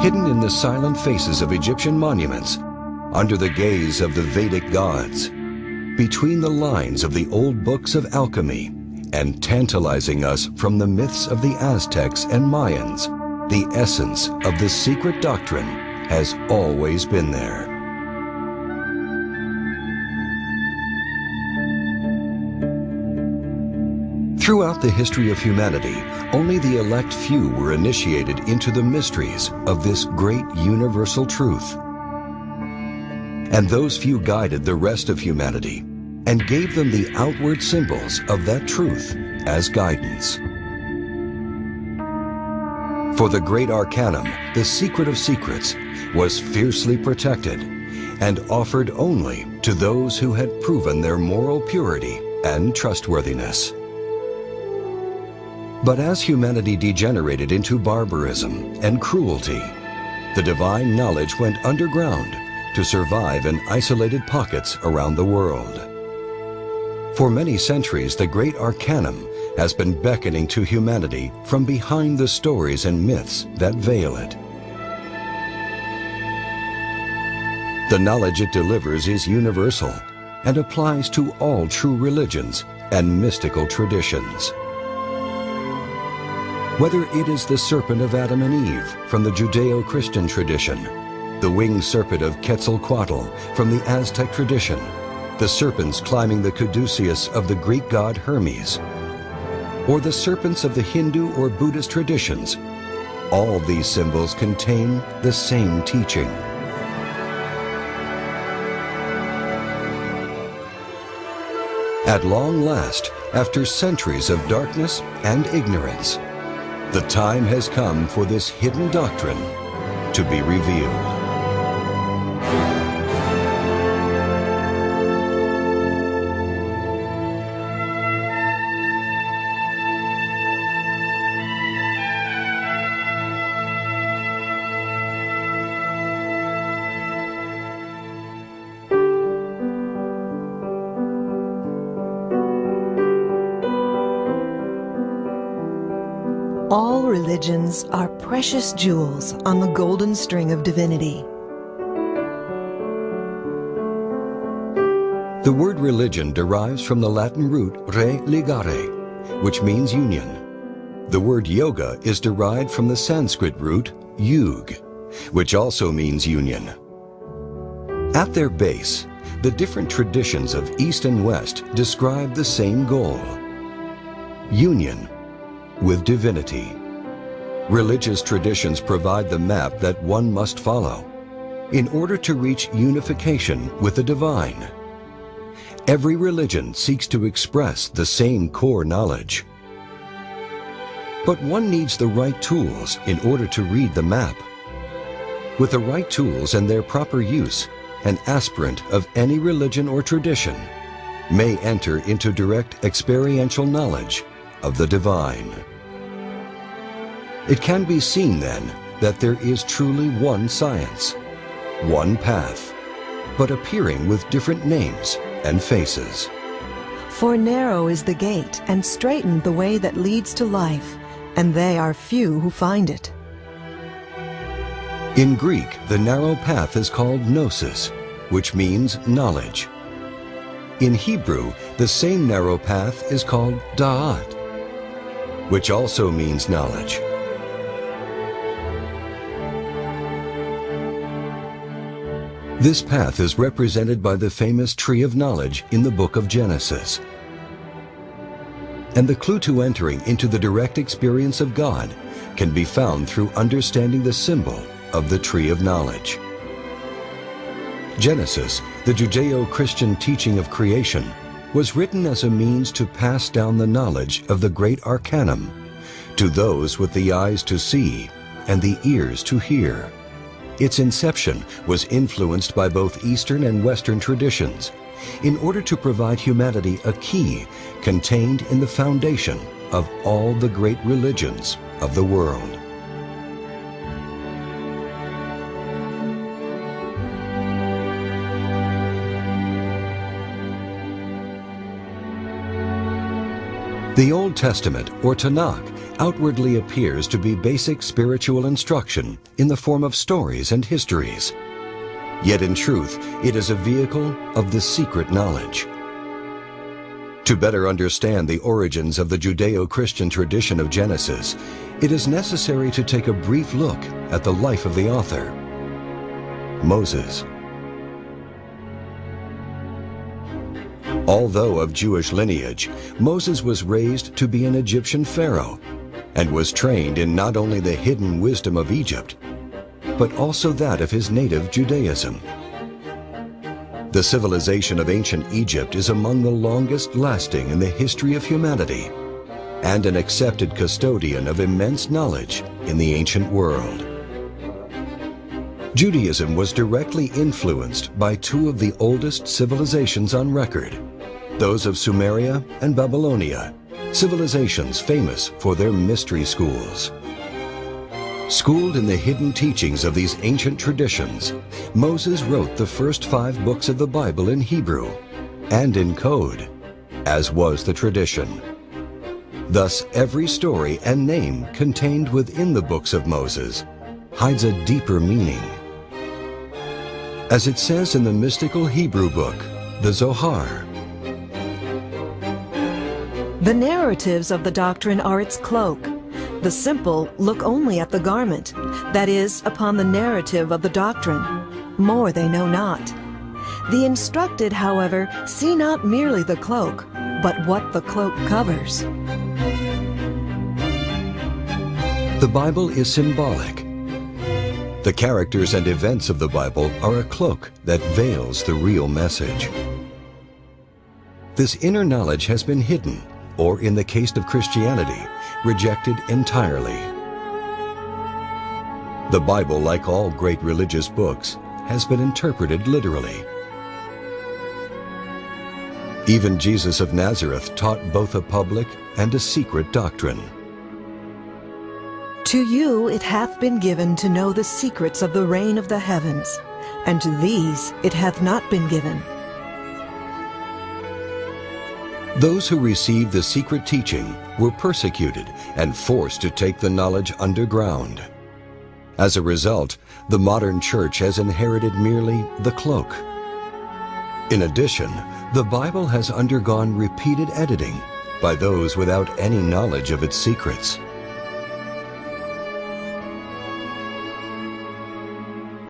Hidden in the silent faces of Egyptian monuments, under the gaze of the Vedic gods, between the lines of the old books of alchemy, and tantalizing us from the myths of the Aztecs and Mayans, the essence of the secret doctrine has always been there. Throughout the history of humanity, only the elect few were initiated into the mysteries of this great universal truth. And those few guided the rest of humanity and gave them the outward symbols of that truth as guidance. For the great Arcanum, the secret of secrets, was fiercely protected and offered only to those who had proven their moral purity and trustworthiness. But as humanity degenerated into barbarism and cruelty, the divine knowledge went underground to survive in isolated pockets around the world. For many centuries, the great Arcanum has been beckoning to humanity from behind the stories and myths that veil it. The knowledge it delivers is universal and applies to all true religions and mystical traditions. Whether it is the serpent of Adam and Eve from the Judeo-Christian tradition, the winged serpent of Quetzalcoatl from the Aztec tradition, the serpents climbing the caduceus of the Greek god Hermes, or the serpents of the Hindu or Buddhist traditions, all these symbols contain the same teaching. At long last, after centuries of darkness and ignorance, the time has come for this hidden doctrine to be revealed. All religions are precious jewels on the golden string of divinity. The word religion derives from the Latin root re ligare, which means union. The word yoga is derived from the Sanskrit root yug, which also means union. At their base, the different traditions of East and West describe the same goal: union with divinity. Religious traditions provide the map that one must follow in order to reach unification with the divine. Every religion seeks to express the same core knowledge. But one needs the right tools in order to read the map. With the right tools and their proper use, an aspirant of any religion or tradition may enter into direct experiential knowledge of the divine. It can be seen then that there is truly one science, one path, but appearing with different names and faces. For narrow is the gate, and straitened the way that leads to life, and they are few who find it. In Greek, the narrow path is called gnosis, which means knowledge. In Hebrew, the same narrow path is called da'at, which also means knowledge. This path is represented by the famous tree of knowledge in the book of Genesis. And the clue to entering into the direct experience of God can be found through understanding the symbol of the tree of knowledge. Genesis, the Judeo-Christian teaching of creation, was written as a means to pass down the knowledge of the great arcanum to those with the eyes to see and the ears to hear. Its inception was influenced by both Eastern and Western traditions in order to provide humanity a key contained in the foundation of all the great religions of the world. The Old Testament, or Tanakh, outwardly appears to be basic spiritual instruction in the form of stories and histories. Yet in truth, it is a vehicle of the secret knowledge. To better understand the origins of the Judeo-Christian tradition of Genesis, it is necessary to take a brief look at the life of the author, Moses. Although of Jewish lineage, Moses was raised to be an Egyptian pharaoh and was trained in not only the hidden wisdom of Egypt, but also that of his native Judaism. The civilization of ancient Egypt is among the longest lasting in the history of humanity and an accepted custodian of immense knowledge in the ancient world. Judaism was directly influenced by two of the oldest civilizations on record, those of Sumeria and Babylonia, civilizations famous for their mystery schools. Schooled in the hidden teachings of these ancient traditions, Moses wrote the first 5 books of the Bible in Hebrew and in code, as was the tradition. Thus, every story and name contained within the books of Moses hides a deeper meaning. As it says in the mystical Hebrew book, the Zohar, The narratives of the doctrine are its cloak. The simple look only at the garment, that is, upon the narrative of the doctrine. More they know not. The instructed, however, see not merely the cloak, but what the cloak covers. The Bible is symbolic. The characters and events of the Bible are a cloak that veils the real message. This inner knowledge has been hidden, or in the case of Christianity, rejected entirely. The Bible, like all great religious books, has been interpreted literally. Even Jesus of Nazareth taught both a public and a secret doctrine. To you it hath been given to know the secrets of the reign of the heavens, and to these it hath not been given. Those who received the secret teaching were persecuted and forced to take the knowledge underground. As a result, the modern church has inherited merely the cloak. In addition, the Bible has undergone repeated editing by those without any knowledge of its secrets.